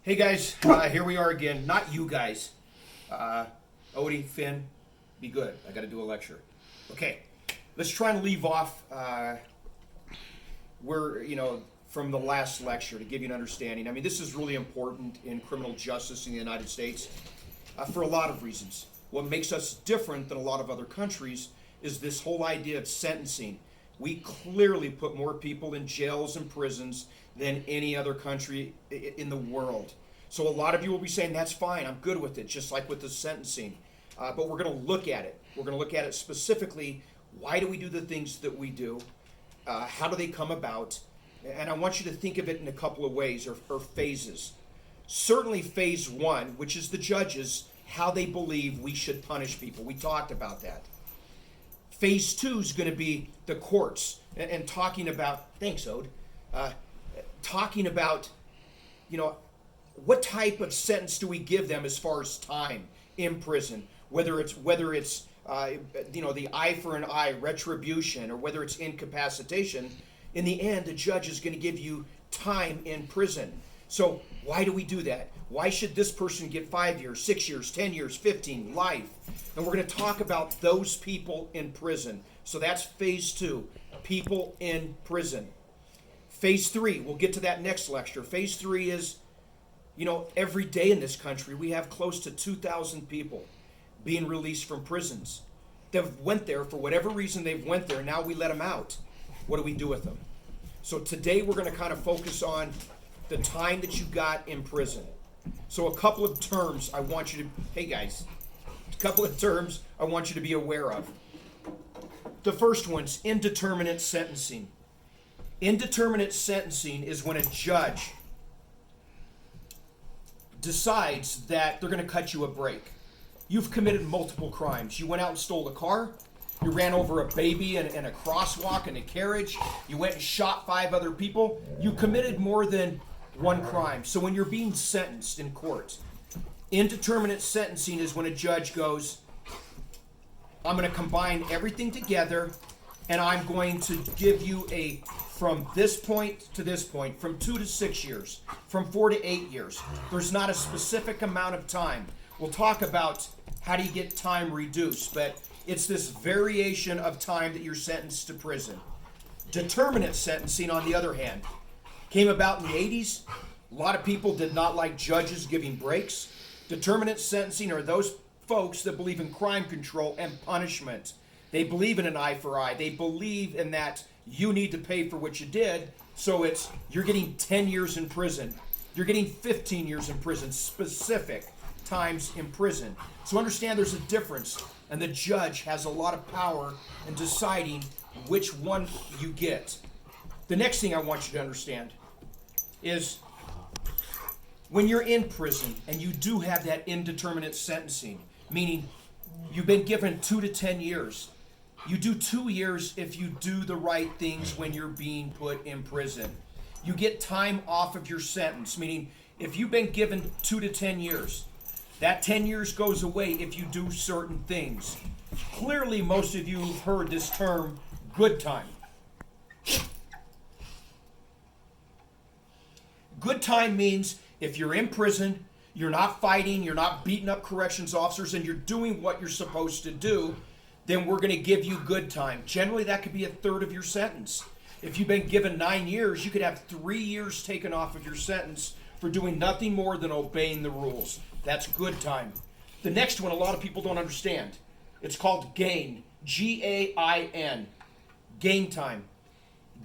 Hey guys, here we are again. Not you guys. Odie, Finn, be good. I got to do a lecture. Okay, let's try and leave off from the last lecture to give you an understanding. I mean, this is really important in criminal justice in the United States for a lot of reasons. What makes us different than a lot of other countries is this whole idea of sentencing. We clearly put more people in jails and prisons than any other country in the world. So a lot of you will be saying, that's fine, I'm good with it, just like with the sentencing. But we're going to look at it. We're going to look at it specifically. Why do we do the things that we do? How do they come about? And I want you to think of it in a couple of ways or phases. Certainly phase one, which is the judges, how they believe we should punish people. We talked about that. Phase two is going to be the courts and talking about, thanks, Ode, talking about, what type of sentence do we give them as far as time in prison, whether it's the eye for an eye, retribution, or whether it's incapacitation. In the end, the judge is going to give you time in prison. So why do we do that? Why should this person get 5 years, 6 years, 10 years, 15, life? And we're going to talk about those people in prison. So that's phase two, people in prison. Phase three, we'll get to that next lecture. Phase three is, every day in this country, we have close to 2,000 people being released from prisons. They've went there for whatever reason they've went there. Now we let them out. What do we do with them? So today we're going to kind of focus on the time that you got in prison. So a couple of terms I want you to, a couple of terms I want you to be aware of. The first one's indeterminate sentencing. Indeterminate sentencing is when a judge decides that they're going to cut you a break. You've committed multiple crimes. You went out and stole a car. You ran over a baby in a crosswalk in a carriage. You went and shot 5 other people. You committed more than one crime. So when you're being sentenced in court, indeterminate sentencing is when a judge goes, I'm going to combine everything together and I'm going to give you from this point to this point, from 2 to 6 years, from 4 to 8 years. There's not a specific amount of time. We'll talk about how do you get time reduced, but it's this variation of time that you're sentenced to prison. Determinate sentencing, on the other hand, came about in the 80s. A lot of people did not like judges giving breaks. Determinate sentencing are those folks that believe in crime control and punishment. They believe in an eye for eye. They believe in that you need to pay for what you did. So you're getting 10 years in prison. You're getting 15 years in prison, specific times in prison. So understand there's a difference, and the judge has a lot of power in deciding which one you get. The next thing I want you to understand is when you're in prison and you do have that indeterminate sentencing, meaning you've been given 2 to 10 years, you do 2 years if you do the right things when you're being put in prison. You get time off of your sentence, meaning if you've been given 2 to 10 years, that 10 years goes away if you do certain things. Clearly, most of you have heard this term, good time. Good time means if you're in prison, you're not fighting, you're not beating up corrections officers, and you're doing what you're supposed to do, then we're going to give you good time. Generally, that could be a third of your sentence. If you've been given 9 years, you could have 3 years taken off of your sentence for doing nothing more than obeying the rules. That's good time. The next one, a lot of people don't understand. It's called gain. G-A-I-N. Gain time.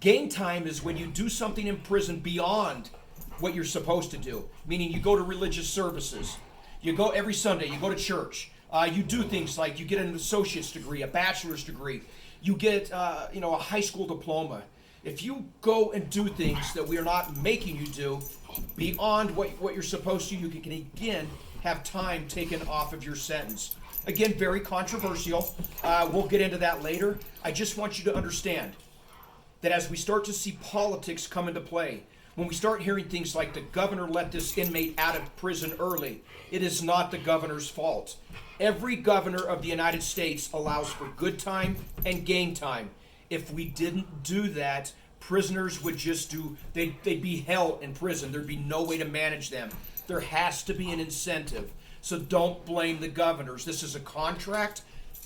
Gain time is when you do something in prison beyond what you're supposed to do. Meaning you go to religious services. You go every Sunday. You go to church. You do things like you get an associate's degree, a bachelor's degree. You get a high school diploma. If you go and do things that we are not making you do beyond what you're supposed to, you can again have time taken off of your sentence. Again, very controversial. We'll get into that later. I just want you to understand that as we start to see politics come into play, when we start hearing things like the governor let this inmate out of prison early, it is not the governor's fault. Every governor of the United States allows for good time and gain time. If we didn't do that, prisoners would they'd be hell in prison. There'd be no way to manage them. There has to be an incentive. So don't blame the governors. This is a contract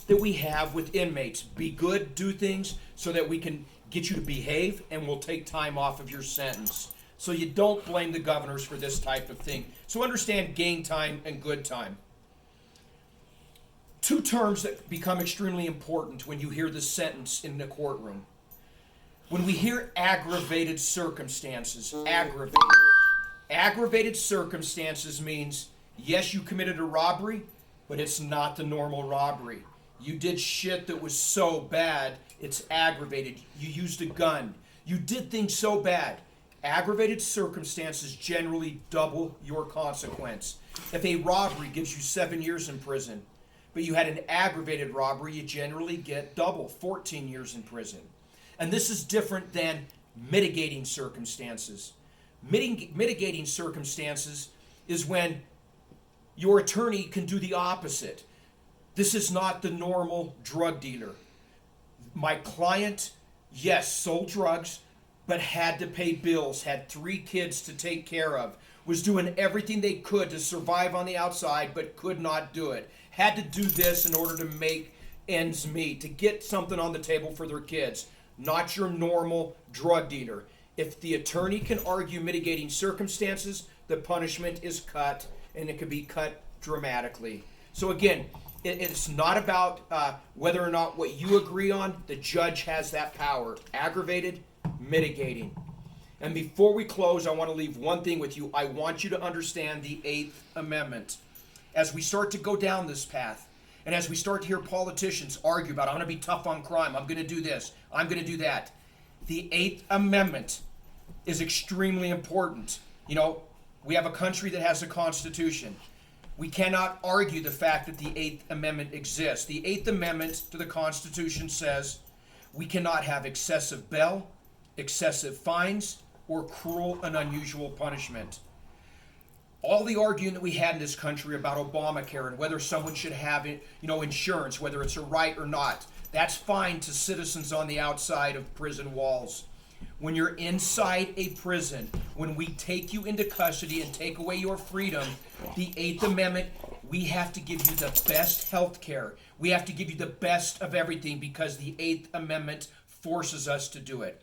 that we have with inmates. Be good, do things so that we can get you to behave, and we'll take time off of your sentence. So you don't blame the governors for this type of thing. So understand gain time and good time. Two terms that become extremely important when you hear this sentence in the courtroom. When we hear aggravated circumstances, aggravated circumstances means, yes, you committed a robbery, but it's not the normal robbery. You did shit that was so bad, it's aggravated. You used a gun. You did things so bad. Aggravated circumstances generally double your consequence. If a robbery gives you 7 years in prison, but you had an aggravated robbery, you generally get double, 14 years in prison. And this is different than mitigating circumstances. Mitigating circumstances is when your attorney can do the opposite. This is not the normal drug dealer. My client, yes, sold drugs, but had to pay bills, had 3 kids to take care of, was doing everything they could to survive on the outside, but could not do it. Had to do this in order to make ends meet, to get something on the table for their kids. Not your normal drug dealer. If the attorney can argue mitigating circumstances, the punishment is cut, and it can be cut dramatically. So again, it's not about whether or not what you agree on. The judge has that power. Aggravated, mitigating. And before we close, I want to leave one thing with you. I want you to understand the Eighth Amendment. As we start to go down this path, and as we start to hear politicians argue about, I'm going to be tough on crime, I'm going to do this, I'm going to do that. The Eighth Amendment is extremely important. You know, we have a country that has a constitution. We cannot argue the fact that the Eighth Amendment exists. The Eighth Amendment to the Constitution says we cannot have excessive bail, excessive fines, or cruel and unusual punishment. All the arguing that we had in this country about Obamacare and whether someone should have, insurance, whether it's a right or not, that's fine to citizens on the outside of prison walls. When you're inside a prison, when we take you into custody and take away your freedom, the Eighth Amendment, we have to give you the best health care. We have to give you the best of everything because the Eighth Amendment forces us to do it.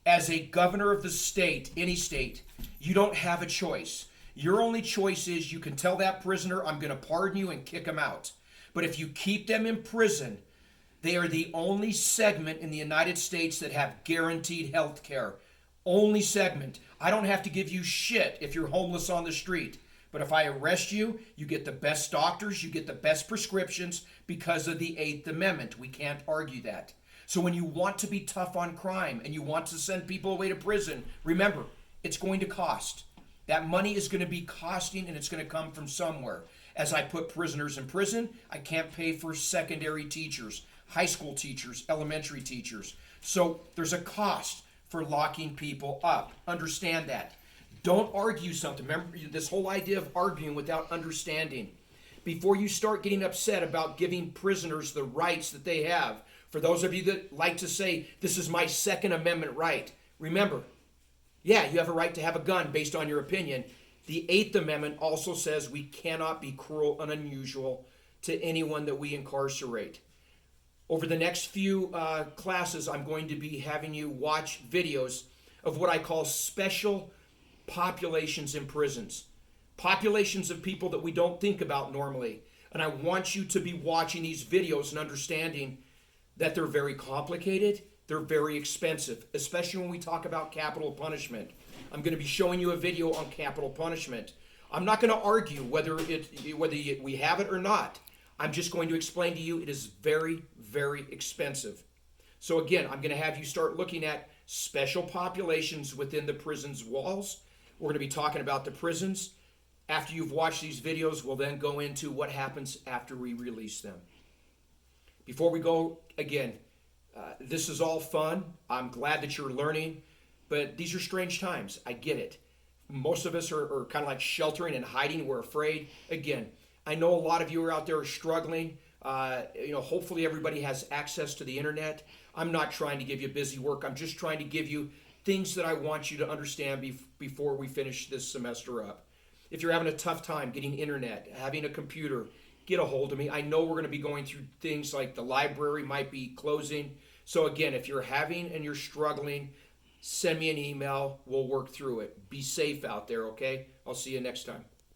As a governor of the state, any state, you don't have a choice. Your only choice is you can tell that prisoner, I'm going to pardon you and kick him out. But if you keep them in prison, they are the only segment in the United States that have guaranteed health care. Only segment. I don't have to give you shit if you're homeless on the street. But if I arrest you, you get the best doctors, you get the best prescriptions because of the Eighth Amendment. We can't argue that. So when you want to be tough on crime and you want to send people away to prison, remember, it's going to cost. That money is going to be costing, and it's going to come from somewhere. As I put prisoners in prison, I can't pay for secondary teachers, high school teachers, elementary teachers. So there's a cost for locking people up. Understand that. Don't argue something. Remember this whole idea of arguing without understanding. Before you start getting upset about giving prisoners the rights that they have, for those of you that like to say, this is my Second Amendment right, remember, yeah, you have a right to have a gun based on your opinion. The Eighth Amendment also says we cannot be cruel and unusual to anyone that we incarcerate. Over the next few classes, I'm going to be having you watch videos of what I call special populations in prisons. Populations of people that we don't think about normally. And I want you to be watching these videos and understanding that they're very complicated. They're very expensive, especially when we talk about capital punishment. I'm going to be showing you a video on capital punishment. I'm not going to argue whether we have it or not. I'm just going to explain to you it is very, very expensive. So again, I'm going to have you start looking at special populations within the prison's walls. We're going to be talking about the prisons. After you've watched these videos, we'll then go into what happens after we release them. Before we go, again, this is all fun. I'm glad that you're learning, but these are strange times. I get it. Most of us are kind of like sheltering and hiding. We're afraid. Again, I know a lot of you are out there struggling. Hopefully everybody has access to the internet. I'm not trying to give you busy work. I'm just trying to give you things that I want you to understand before we finish this semester up. If you're having a tough time getting internet, having a computer, get a hold of me. I know we're going to be going through things like the library might be closing. So again, if you're having and you're struggling, send me an email. We'll work through it. Be safe out there, okay? I'll see you next time.